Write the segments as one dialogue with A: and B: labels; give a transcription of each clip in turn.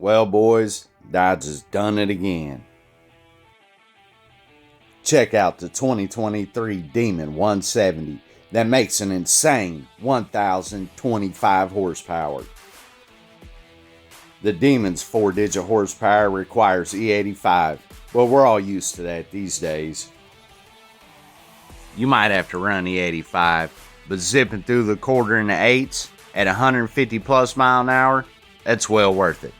A: Well, boys, Dodge has done it again. Check out the 2023 Demon 170 that makes an insane 1,025 horsepower. The Demon's 4-digit horsepower requires E85, but we're all used to that these days. You might have to run E85, but zipping through the quarter and the eights at 150 plus mile an hour, that's well worth it.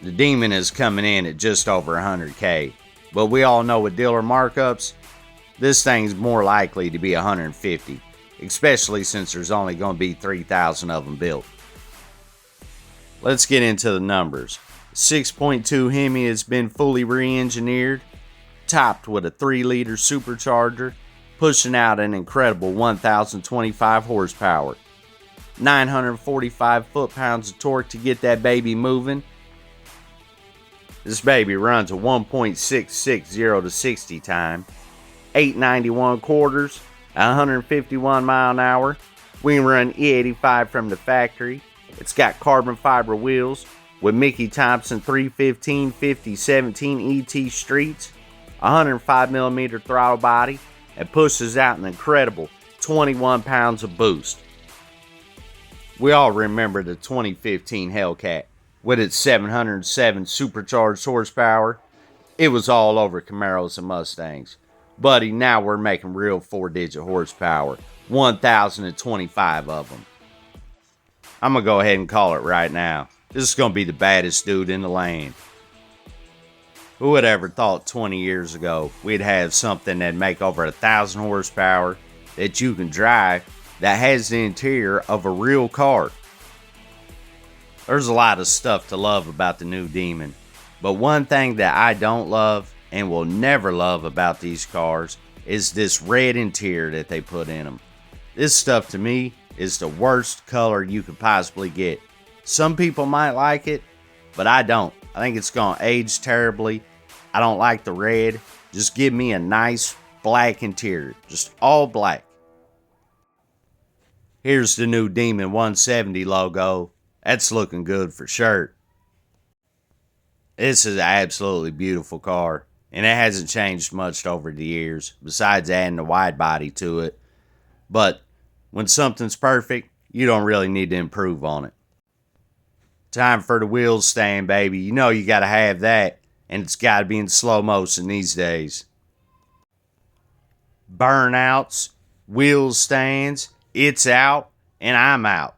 A: The Demon is coming in at just over 100K, but we all know with dealer markups, this thing's more likely to be 150, especially since there's only going to be 3,000 of them built. Let's get into the numbers. 6.2 Hemi has been fully re-engineered, topped with a 3-liter supercharger, pushing out an incredible 1,025 horsepower. 945 foot-pounds of torque to get that baby moving. This baby runs a 1.660 to 60 time, 891 quarters, 151 mile an hour. We can run E85 from the factory. It's got carbon fiber wheels with Mickey Thompson 315 5017 ET streets, 105mm throttle body, and pushes out an incredible 21 pounds of boost. We all remember the 2015 Hellcat with its 707 supercharged horsepower. It was all over Camaros and Mustangs. Buddy, now we're making real 4-digit horsepower, 1,025 of them. I'm going to go ahead and call it right now. This is going to be the baddest dude in the land. Who would ever thought 20 years ago we'd have something that'd make over 1,000 horsepower that you can drive that has the interior of a real car? There's a lot of stuff to love about the new Demon, but one thing that I don't love and will never love about these cars is this red interior that they put in them. This stuff to me is the worst color you could possibly get. Some people might like it, but I don't. I think it's gonna age terribly. I don't like the red. Just give me a nice black interior, just all black. Here's the new Demon 170 logo. That's looking good for sure. This is an absolutely beautiful car, and it hasn't changed much over the years, besides adding a wide body to it. But when something's perfect, you don't really need to improve on it. Time for the wheels stand, baby. You know you gotta have that, and it's gotta be in slow motion these days. Burnouts, wheel stands, it's out, and I'm out.